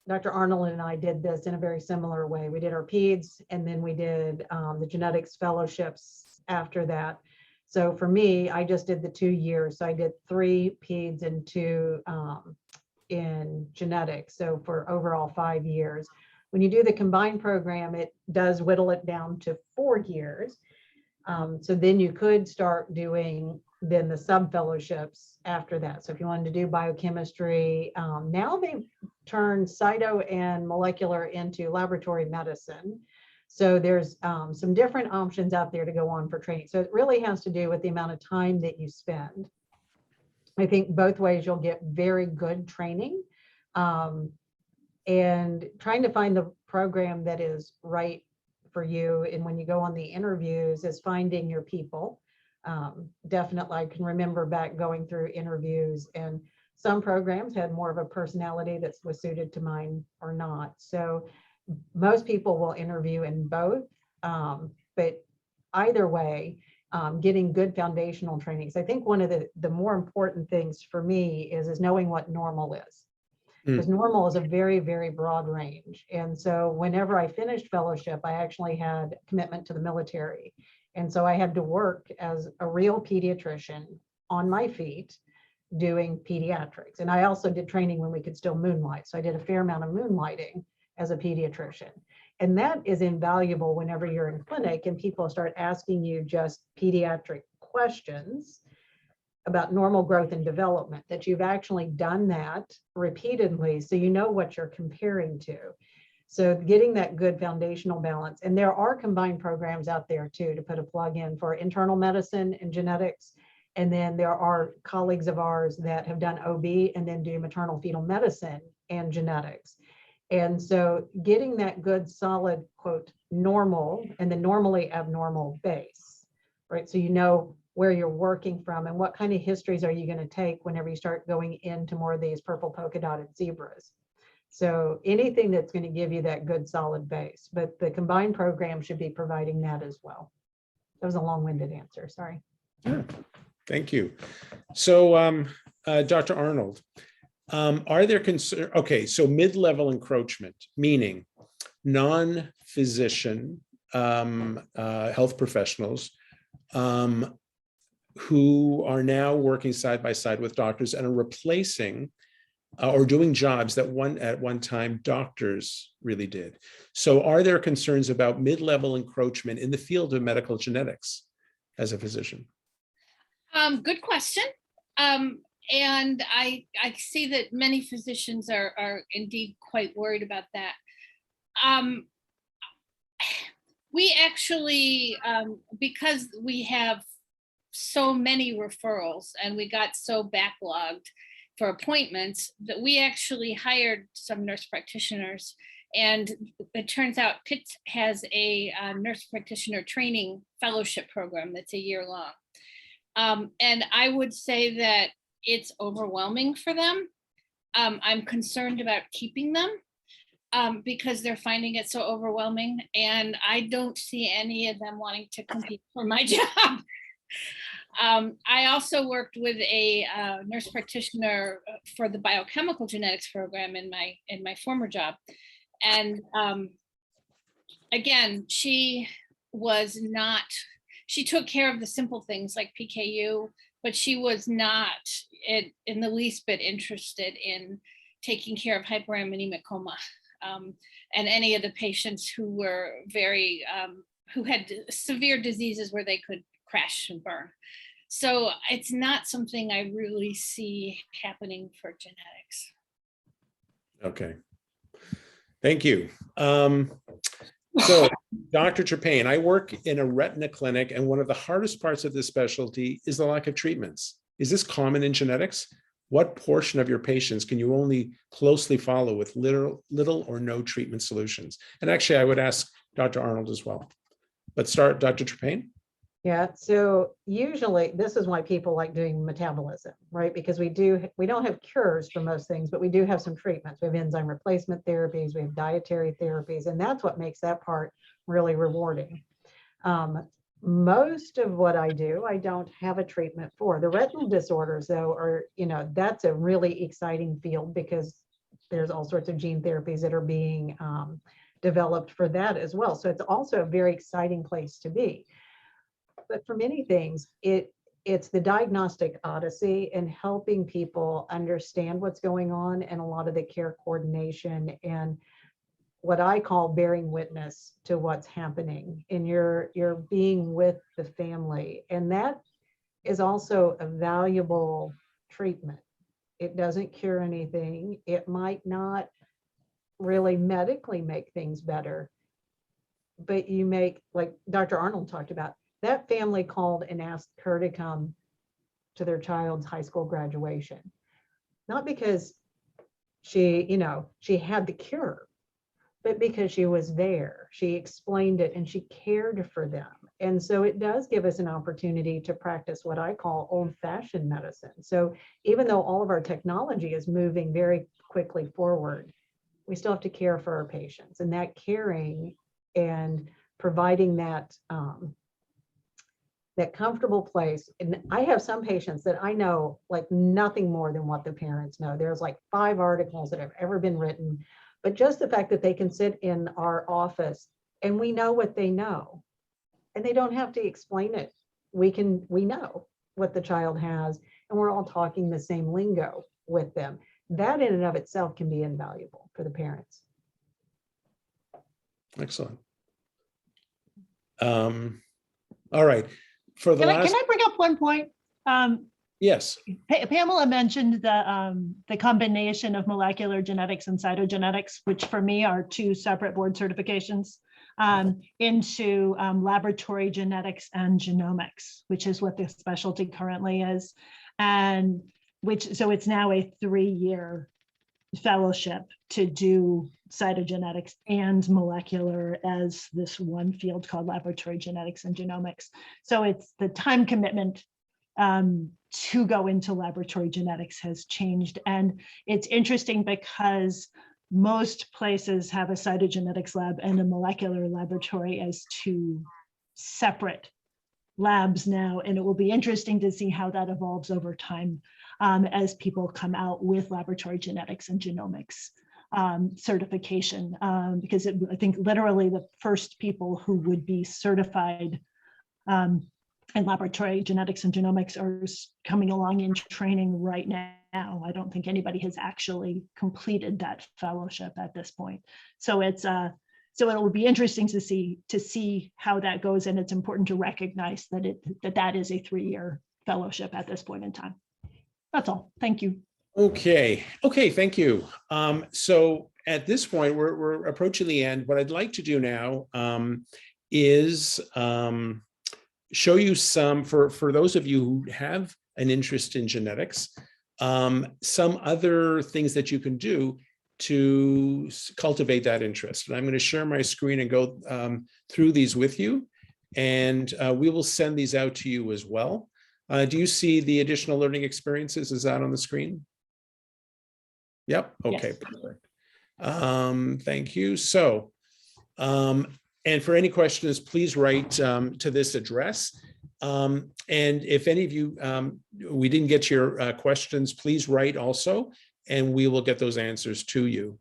Dr. Arnold and I did this in a very similar way. We did our peds, and then we did the genetics fellowships after that. So for me, I just did the 2 years. So I did 3 peds and 2 in genetics. So for overall 5 years. When you do the combined program, it does whittle it down to 4 years. So then you could start doing then the sub-fellowships after that. So if you wanted to do biochemistry, now they've turned cyto and molecular into laboratory medicine. So there's some different options out there to go on for training. So it really has to do with the amount of time that you spend. I think both ways you'll get very good training, and trying to find the program that is right for you. And when you go on the interviews, is finding your people. Definitely, I can remember back going through interviews, and some programs had more of a personality that was suited to mine or not. So most people will interview in both, but either way, getting good foundational trainings. I think one of the more important things for me is knowing what normal is. Because normal is a very, very broad range. And so whenever I finished fellowship, I actually had commitment to the military. And so I had to work as a real pediatrician on my feet doing pediatrics. And I also did training when we could still moonlight. So I did a fair amount of moonlighting as a pediatrician. And that is invaluable whenever you're in clinic and people start asking you just pediatric questions about normal growth and development, that you've actually done that repeatedly, so you know what you're comparing to. So getting that good foundational balance. And there are combined programs out there too, to put a plug in for internal medicine and genetics. And then there are colleagues of ours that have done OB and then do maternal fetal medicine and genetics. And so getting that good solid quote normal and the normally abnormal base, right? So you know where you're working from and what kind of histories are you going to take whenever you start going into more of these purple polka dotted zebras. So anything that's going to give you that good solid base, but the combined program should be providing that as well. That was a long-winded answer, sorry. Yeah, thank you. So, Dr. Arnold, are there concern? Okay, so mid-level encroachment, meaning non-physician health professionals who are now working side by side with doctors and are replacing or doing jobs that at one time doctors really did. So are there concerns about mid-level encroachment in the field of medical genetics as a physician? Good question. And I see that many physicians are indeed quite worried about that. We actually, because we have so many referrals and we got so backlogged for appointments, that we actually hired some nurse practitioners. And it turns out Pitt has a nurse practitioner training fellowship program that's a year long. And I would say that it's overwhelming for them. I'm concerned about keeping them because they're finding it so overwhelming. And I don't see any of them wanting to compete for my job. I also worked with a nurse practitioner for the biochemical genetics program in my former job. And again, she took care of the simple things like PKU, but she was not in the least bit interested in taking care of hyperammonemic coma and any of the patients who were who had severe diseases where they could crash and burn. So it's not something I really see happening for genetics. Okay, thank you. So, Dr. Trepayne, I work in a retina clinic, and one of the hardest parts of this specialty is the lack of treatments. Is this common in genetics? What portion of your patients can you only closely follow with little or no treatment solutions? And actually, I would ask Dr. Arnold as well. But start, Dr. Trepayne. Yeah, so usually this is why people like doing metabolism, right? Because we don't have cures for most things, but we do have some treatments. We have enzyme replacement therapies, we have dietary therapies, and that's what makes that part really rewarding. Most of what I do, I don't have a treatment for. The retinal disorders, though, are, that's a really exciting field because there's all sorts of gene therapies that are being developed for that as well. So it's also a very exciting place to be. But for many things, it's the diagnostic odyssey and helping people understand what's going on and a lot of the care coordination and what I call bearing witness to what's happening. And you're being with the family. And that is also a valuable treatment. It doesn't cure anything. It might not really medically make things better, but you make, like Dr. Arnold talked about, that family called and asked her to come to their child's high school graduation, not because she had the cure, but because she was there. She explained it and she cared for them. And so it does give us an opportunity to practice what I call old-fashioned medicine. So even though all of our technology is moving very quickly forward, we still have to care for our patients, and that caring and providing that that comfortable place. And I have some patients that I know like nothing more than what the parents know. There's like 5 articles that have ever been written, but just the fact that they can sit in our office and we know what they know and they don't have to explain it. We know what the child has and we're all talking the same lingo with them. That in and of itself can be invaluable for the parents. Excellent. All right. For the Can I bring up one point? Yes. Pamela mentioned the combination of molecular genetics and cytogenetics, which for me are 2 separate board certifications, into laboratory genetics and genomics, which is what the specialty currently is. And so it's now a 3-year fellowship to do cytogenetics and molecular as this one field called laboratory genetics and genomics. So it's the time commitment to go into laboratory genetics has changed. And it's interesting because most places have a cytogenetics lab and a molecular laboratory as 2 separate labs now, and it will be interesting to see how that evolves over time as people come out with laboratory genetics and genomics certification, because I think literally the first people who would be certified in laboratory genetics and genomics are coming along in training right now. I don't think anybody has actually completed that fellowship at this point. So it's so it will be interesting to see how that goes, and it's important to recognize that that is a 3-year fellowship at this point in time. That's all. Thank you. Okay, thank you. So at this point, we're approaching the end. What I'd like to do now is show you some, for those of you who have an interest in genetics, some other things that you can do to cultivate that interest. And I'm going to share my screen and go through these with you, and we will send these out to you as well. Do you see the additional learning experiences? Is that on the screen? Yep. Okay, Yes. perfect. Thank you. So, and for any questions, please write to this address. And if any of you, we didn't get to your questions, please write also, and we will get those answers to you.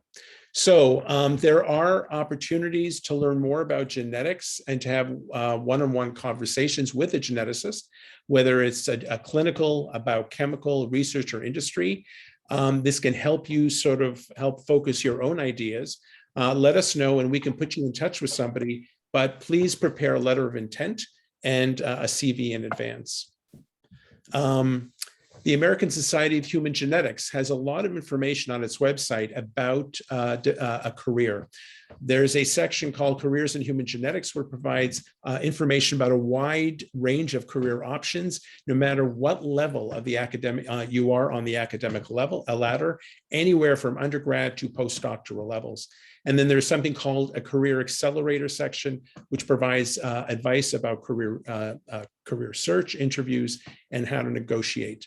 So there are opportunities to learn more about genetics and to have one-on-one conversations with a geneticist, whether it's a clinical, a biochemical, research, or industry. This can help you sort of help focus your own ideas. Let us know and we can put you in touch with somebody, but please prepare a letter of intent and a CV in advance. The American Society of Human Genetics has a lot of information on its website about a career. There's a section called Careers in Human Genetics, where it provides information about a wide range of career options, no matter what level of the academic you are on the academic level, a ladder, anywhere from undergrad to postdoctoral levels. And then there's something called a Career Accelerator section, which provides advice about career search, interviews, and how to negotiate.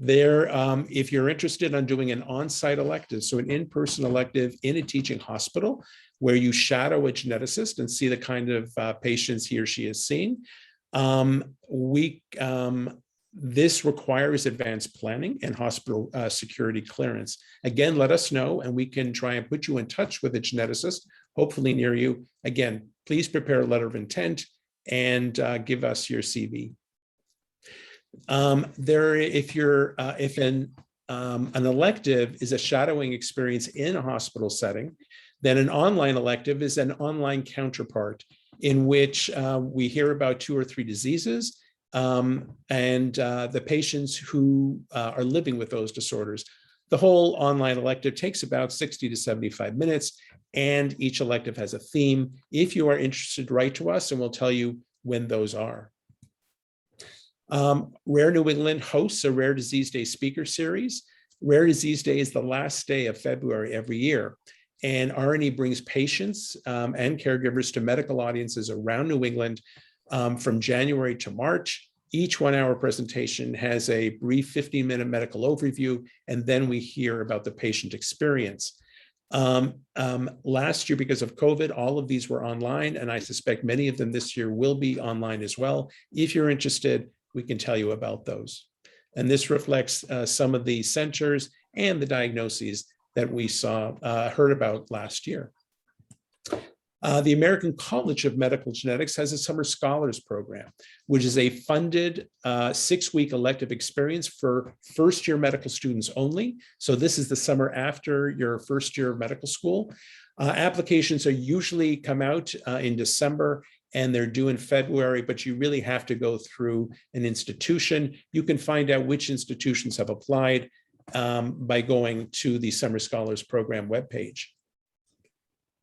There, if you're interested in doing an on-site elective, so an in-person elective in a teaching hospital where you shadow a geneticist and see the kind of patients he or she has seen, this requires advanced planning and hospital security clearance. Again, let us know and we can try and put you in touch with a geneticist, hopefully near you. Again, please prepare a letter of intent and give us your CV. If an elective is a shadowing experience in a hospital setting, then an online elective is an online counterpart in which we hear about 2 or 3 diseases and the patients who are living with those disorders. The whole online elective takes about 60 to 75 minutes, and each elective has a theme. If you are interested, write to us and we'll tell you when those are. Rare New England hosts a Rare Disease Day speaker series. Rare Disease Day is the last day of February every year, and RNE brings patients and caregivers to medical audiences around New England from January to March. Each 1-hour presentation has a brief 15-minute medical overview, and then we hear about the patient experience. Last year, because of COVID, all of these were online, and I suspect many of them this year will be online as well. If you're interested, we can tell you about those. And this reflects some of the centers and the diagnoses that we heard about last year. The American College of Medical Genetics has a Summer Scholars Program, which is a funded 6-week elective experience for first-year medical students only. So this is the summer after your first year of medical school. Applications are usually come out in December, and they're due in February, but you really have to go through an institution. You can find out which institutions have applied by going to the Summer Scholars Program webpage.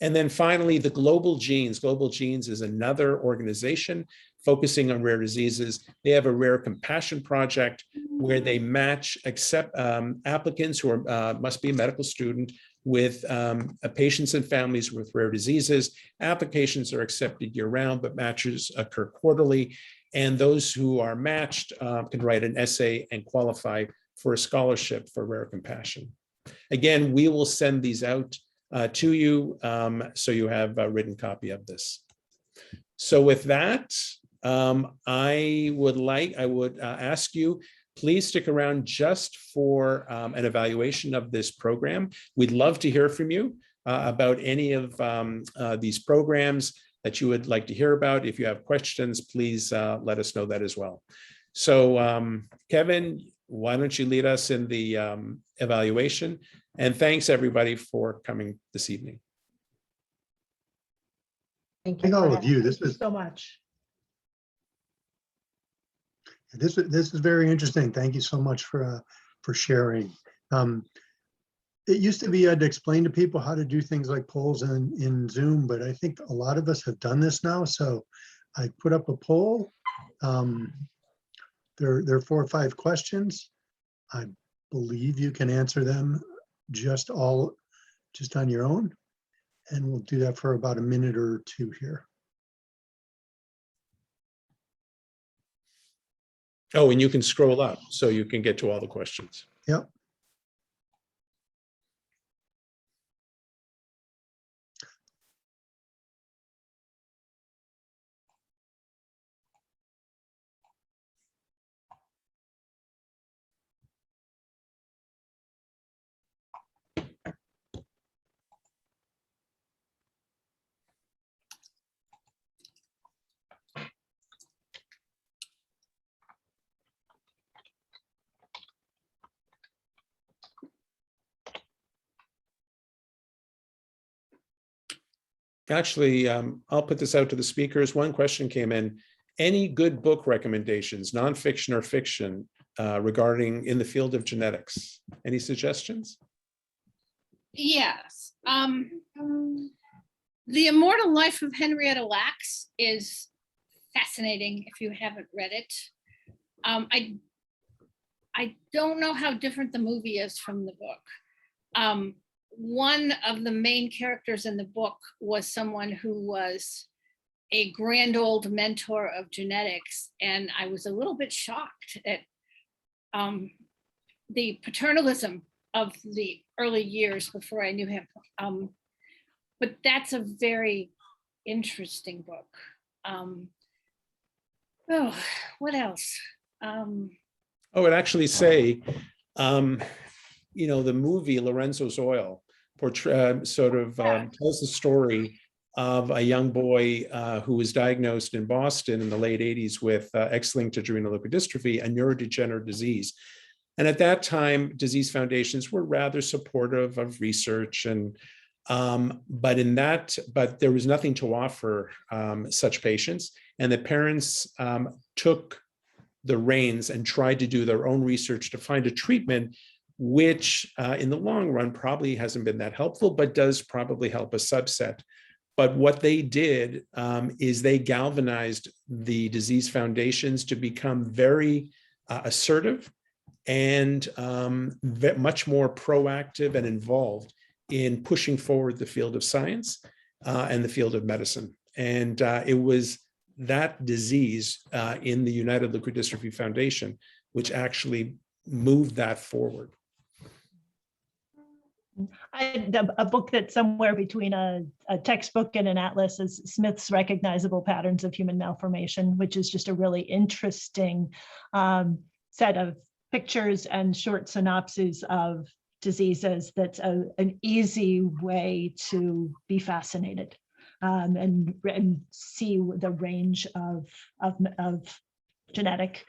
And then finally, the Global Genes. Global Genes is another organization focusing on rare diseases. They have a Rare Compassion project where they match applicants who must be a medical student with patients and families with rare diseases. Applications are accepted year-round, but matches occur quarterly. And those who are matched can write an essay and qualify for a scholarship for Rare Compassion. Again, we will send these out to you so you have a written copy of this. So with that, I would ask you, please stick around just for an evaluation of this program. We'd love to hear from you about any of these programs that you would like to hear about. If you have questions, please let us know that as well. So Kevin, why don't you lead us in the evaluation? And thanks everybody for coming this evening. Thank Thank you. all for of you. This Thank you is so much. this is very interesting. Thank you so much for sharing. It used to be you had to explain to people how to do things like polls in Zoom, but I think a lot of us have done this now. So I put up a poll. There are 4 or 5 questions. I believe you can answer them just on your own. And we'll do that for about a minute or 2 here. Oh, and you can scroll up so you can get to all the questions. Yep. Actually, I'll put this out to the speakers. One question came in. Any good book recommendations, nonfiction or fiction, regarding in the field of genetics? Any suggestions? Yes. The Immortal Life of Henrietta Lacks is fascinating if you haven't read it. I don't know how different the movie is from the book. One of the main characters in the book was someone who was a grand old mentor of genetics, and I was a little bit shocked at the paternalism of the early years before I knew him. But that's a very interesting book. Oh, what else? I would actually say, the movie Lorenzo's Oil tells the story of a young boy who was diagnosed in Boston in the late 80s with X-linked adrenoleukodystrophy, a neurodegenerative disease. And at that time, disease foundations were rather supportive of research, and but there was nothing to offer such patients. And the parents took the reins and tried to do their own research to find a treatment which in the long run probably hasn't been that helpful, but does probably help a subset. But what they did is they galvanized the disease foundations to become very assertive and much more proactive and involved in pushing forward the field of science and the field of medicine. And it was that disease in the United Leukodystrophy Foundation which actually moved that forward. A book that's somewhere between a textbook and an atlas is Smith's Recognizable Patterns of Human Malformation, which is just a really interesting set of pictures and short synopses of diseases. That's an easy way to be fascinated and see the range of genetic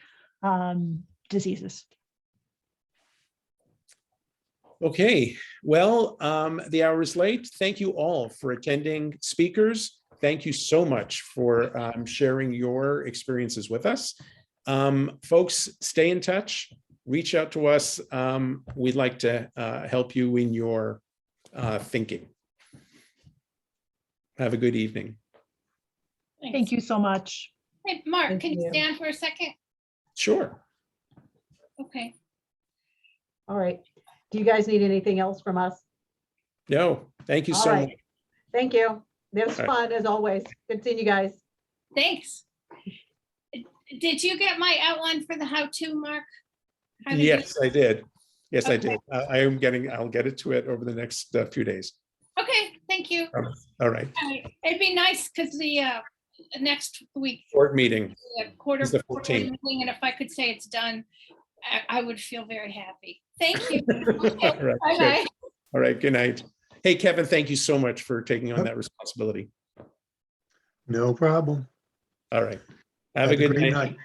diseases. Okay, well, the hour is late. Thank you all for attending. Speakers, thank you so much for sharing your experiences with us. Folks, stay in touch, reach out to us. We'd like to help you in your thinking. Have a good evening. Thank you so much. Hey, Mark, Thank can you you. stand for a second? Sure. Okay. All right. Do you guys need anything else from us? No, thank you All so right. much. Thank you. It was All right. fun as always. Good seeing you guys. Thanks. Did you get my outline for the how-to, Mark? How to do- Yes, I did. Yes, I Okay. did. I'll get it to it over the next few days. Okay, thank you. All right. All right. It'd be nice because the next week, Board meeting. a quarter It's the quarterly 14th. meeting, and if I could say it's done, I would feel very happy. Thank you. All right, Bye good. bye. All right, good night. Hey, Kevin, thank you so much for taking on Yep. that responsibility. No problem. All right. Have a good great night. night.